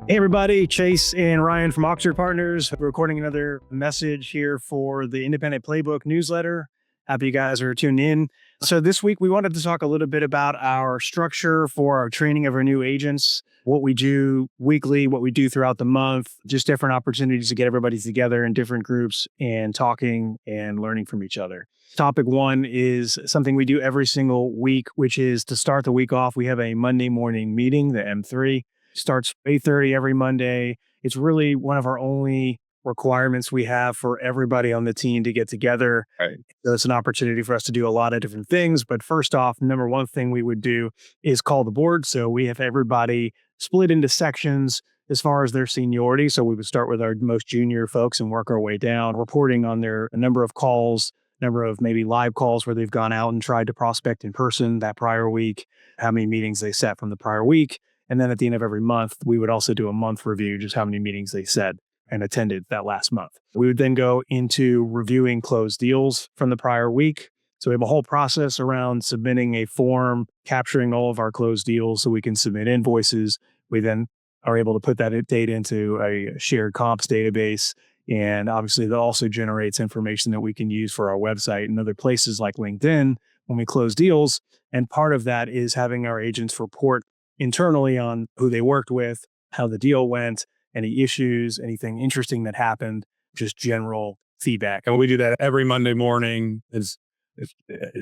Hey everybody, Chase and Ryan from Oxford Partners. We're recording another message here for the Independent Playbook newsletter. Happy you guys are tuning in. So this week we wanted to talk a little bit about our structure for our training of our new agents, what we do weekly, what we do throughout the month, just different opportunities to get everybody together in different groups and talking and learning from each other. Topic one is something we do every single week, which is to start the week off. We have a Monday morning meeting, the M3. Starts 8:30 every Monday. It's really one of our only requirements we have for everybody on the team to get together. Right. So it's an opportunity for us to do a lot of different things. But first off, number one thing we would do is call the board. So we have everybody split into sections as far as their seniority. So we would start with our most junior folks and work our way down, reporting on their number of calls, number of maybe live calls where they've gone out and tried to prospect in person that prior week, how many meetings they set from the prior week. And then at the end of every month, we would also do a month review, just how many meetings they said and attended that last month. We would then go into reviewing closed deals from the prior week. So we have a whole process around submitting a form, capturing all of our closed deals so we can submit invoices. We then are able to put that data into a shared comps database. And obviously that also generates information that we can use for our website and other places like LinkedIn when we close deals. And part of that is having our agents report internally on who they worked with, how the deal went, any issues, anything interesting that happened, just general feedback. And we do that every Monday morning. It's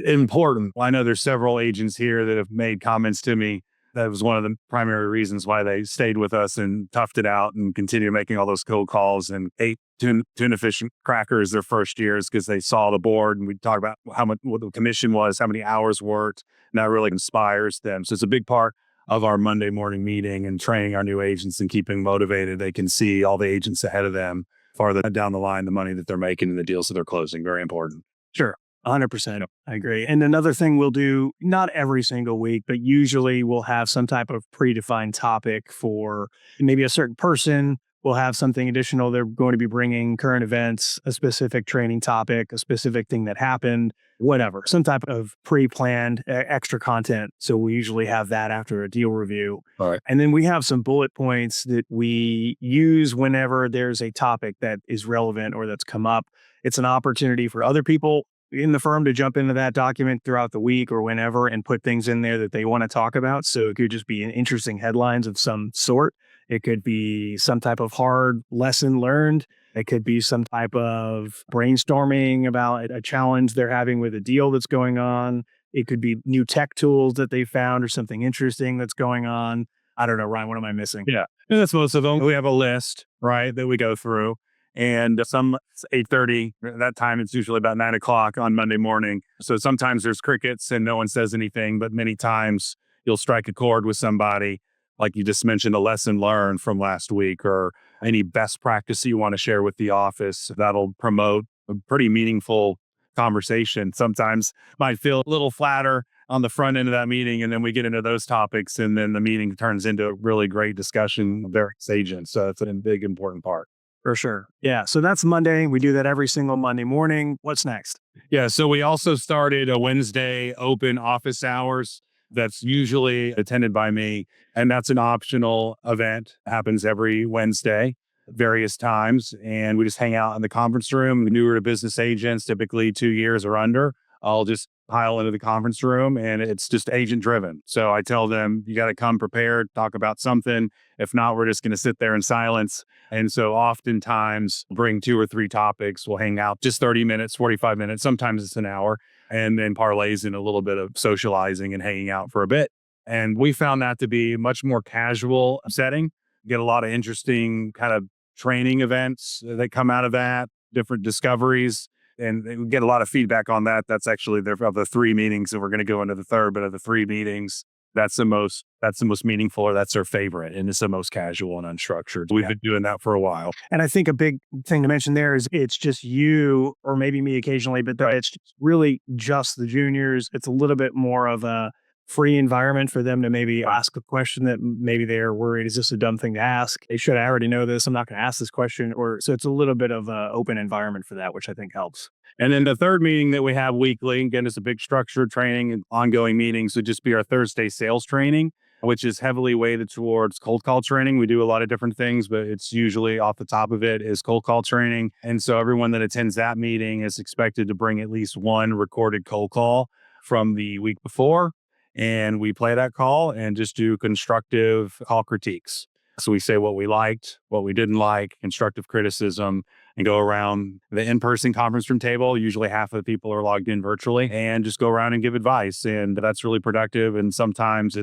important. I know there's several agents here that have made comments to me. That was one of the primary reasons why they stayed with us and toughed it out and continued making all those cold calls and ate tuna fish and crackers their first years because they saw the board and we talk about what the commission was, how many hours worked, and that really inspires them. So it's a big part of our Monday morning meeting and training our new agents and keeping motivated. They can see all the agents ahead of them farther down the line, the money that they're making and the deals that they're closing. Very important. Sure. 100%. I agree. And another thing we'll do, not every single week, but usually we'll have some type of predefined topic for maybe a certain person. We'll have something additional. They're going to be bringing current events, a specific training topic, a specific thing that happened, whatever, some type of pre-planned extra content. So we usually have that after a deal review. All right. And then we have some bullet points that we use whenever there's a topic that is relevant or that's come up. It's an opportunity for other people in the firm to jump into that document throughout the week or whenever and put things in there that they want to talk about. So it could just be interesting headlines of some sort. It could be some type of hard lesson learned. It could be some type of brainstorming about a challenge they're having with a deal that's going on. It could be new tech tools that they found or something interesting that's going on. I don't know, Ryan, what am I missing? Yeah. And that's most of them. We have a list, right, that we go through. And some 8:30, that time it's usually about 9 o'clock on Monday morning. So sometimes there's crickets and no one says anything, but many times you'll strike a chord with somebody. Like you just mentioned, a lesson learned from last week or any best practice you want to share with the office that'll promote a pretty meaningful conversation. Sometimes might feel a little flatter on the front end of that meeting. And then we get into those topics and then the meeting turns into a really great discussion of various agents. So it's a big, important part. For sure. Yeah. So that's Monday. We do that every single Monday morning. What's next? Yeah. So we also started a Wednesday open office hours. That's usually attended by me. And that's an optional event. Happens every Wednesday, various times. And we just hang out in the conference room. Newer to business agents, typically 2 years or under, I'll just pile into the conference room and it's just agent driven. So I tell them, you got to come prepared, talk about something. If not, we're just going to sit there in silence. And so oftentimes bring 2 or 3 topics. We'll hang out just 30 minutes, 45 minutes. Sometimes it's an hour and then parlays in a little bit of socializing and hanging out for a bit. And we found that to be a much more casual setting. Get a lot of interesting kind of training events that come out of that, different discoveries. And we get a lot of feedback on that. That's actually of the 3 meetings, and we're going to go into the third, but of the 3 meetings, that's the most meaningful, or that's their favorite, and it's the most casual and unstructured. We've been doing that for a while. And I think a big thing to mention there is it's just you or maybe me occasionally, but it's really just the juniors. It's a little bit more of a free environment for them to maybe ask a question that maybe they're worried, is this a dumb thing to ask? They should, I already know this. I'm not going to ask this question. So it's a little bit of an open environment for that, which I think helps. And then the third meeting that we have weekly, again, is a big structured training and ongoing meetings, would just be our Thursday sales training. which is heavily weighted towards cold call training. We do a lot of different things, but it's usually off the top of it is cold call training. And so everyone that attends that meeting is expected to bring at least one recorded cold call from the week before. And we play that call and just do constructive call critiques. So we say what we liked, what we didn't like, constructive criticism, and go around the in-person conference room table. Usually half of the people are logged in virtually, and just go around and give advice. And that's really productive. And sometimes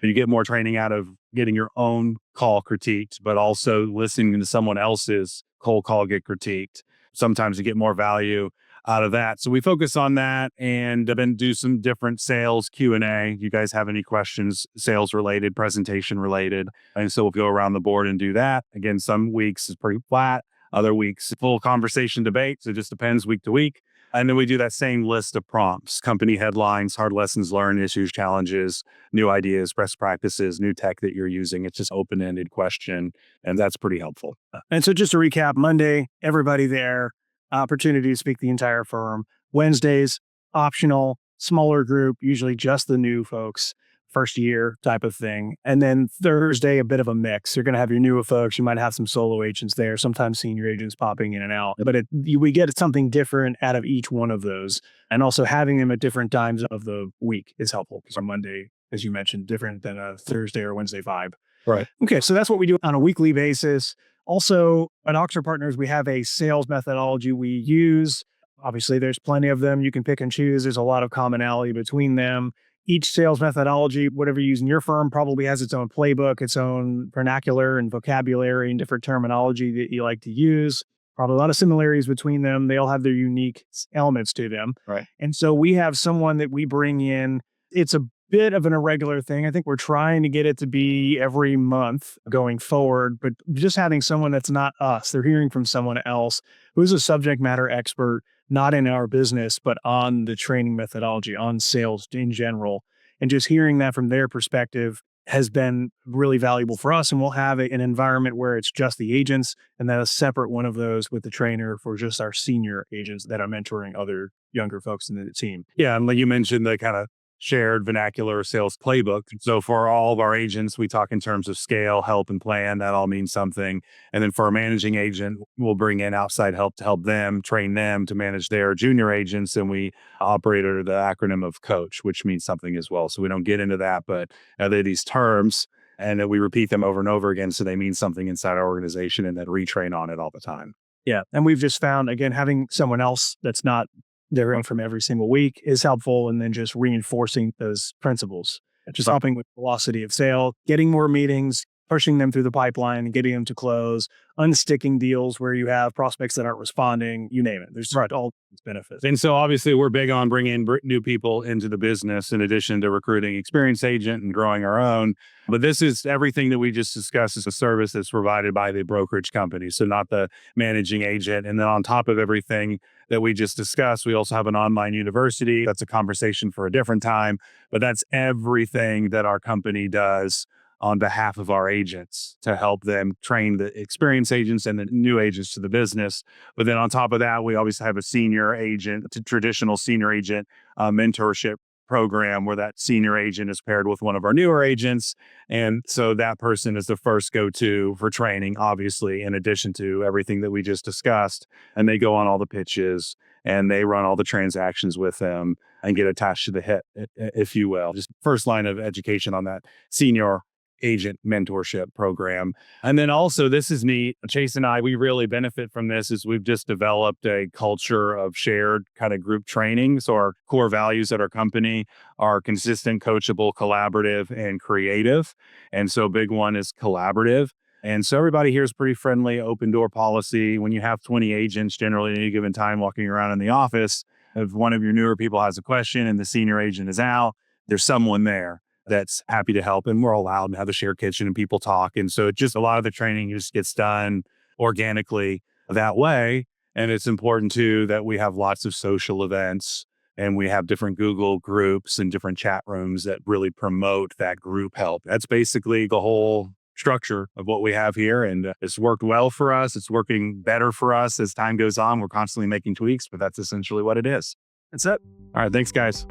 you get more training out of getting your own call critiqued, but also listening to someone else's cold call get critiqued. Sometimes you get more value out of that. So we focus on that and then do some different sales Q&A. You guys have any questions, sales related, presentation related? And so we'll go around the board and do that. Again, some weeks is pretty flat. Other weeks, full conversation debates. It just depends week to week. And then we do that same list of prompts, company headlines, hard lessons learned, issues, challenges, new ideas, best practices, new tech that you're using. It's just open-ended question. And that's pretty helpful. And so just to recap, Monday, everybody there, opportunity to speak the entire firm. Wednesdays, optional, smaller group, usually just the new folks, first year type of thing. And then Thursday, a bit of a mix. You're going to have your newer folks. You might have some solo agents there, sometimes senior agents popping in and out. But we get something different out of each one of those. And also having them at different times of the week is helpful. Because on Monday, as you mentioned, different than a Thursday or Wednesday vibe. Right. Okay, so that's what we do on a weekly basis. Also, at Oxford Partners, we have a sales methodology we use. Obviously, there's plenty of them. You can pick and choose. There's a lot of commonality between them. Each sales methodology, whatever you use in your firm, probably has its own playbook, its own vernacular and vocabulary and different terminology that you like to use. Probably a lot of similarities between them. They all have their unique elements to them. Right. And so we have someone that we bring in. It's a bit of an irregular thing. I think we're trying to get it to be every month going forward, but just having someone that's not us, they're hearing from someone else who's a subject matter expert, not in our business, but on the training methodology, on sales in general. And just hearing that from their perspective has been really valuable for us. And we'll have an environment where it's just the agents and then a separate one of those with the trainer for just our senior agents that are mentoring other younger folks in the team. Yeah. And like you mentioned, the kind of shared vernacular sales playbook. So for all of our agents, we talk in terms of scale, help, and plan. That all means something. And then for a managing agent, we'll bring in outside help to help them, train them to manage their junior agents. And we operate under the acronym of coach, which means something as well. So we don't get into that, but they're these terms and we repeat them over and over again. So they mean something inside our organization and then retrain on it all the time. Yeah. And we've just found, again, having someone else that's not they're in from every single week is helpful. And then just reinforcing those principles, just helping with velocity of sale, getting more meetings, pushing them through the pipeline and getting them to close, unsticking deals where you have prospects that aren't responding, you name it. There's all these benefits. And so obviously we're big on bringing new people into the business in addition to recruiting experienced agent and growing our own. But this is everything that we just discussed is a service that's provided by the brokerage company. So not the managing agent. And then on top of everything that we just discussed, we also have an online university. That's a conversation for a different time, but that's everything that our company does on behalf of our agents to help them train the experienced agents and the new agents to the business. But then on top of that, we always have a senior agent, a traditional senior agent mentorship program where that senior agent is paired with one of our newer agents. And so that person is the first go-to for training, obviously, in addition to everything that we just discussed. And they go on all the pitches and they run all the transactions with them and get attached to the hip, if you will. Just first line of education on that senior agent mentorship program. And then also, this is neat. Chase and I, we really benefit from this is we've just developed a culture of shared kind of group training. So our core values at our company are consistent, coachable, collaborative, and creative. And so a big one is collaborative. And so everybody here is pretty friendly, open door policy. When you have 20 agents generally at any given time walking around in the office, if one of your newer people has a question and the senior agent is out, there's someone there that's happy to help. And we're allowed to have a shared kitchen and people talk. And so it just a lot of the training just gets done organically that way. And it's important too that we have lots of social events and we have different Google groups and different chat rooms that really promote that group help. That's basically the whole structure of what we have here. And it's worked well for us. It's working better for us as time goes on. We're constantly making tweaks, but that's essentially what it is. That's it. All right. Thanks, guys.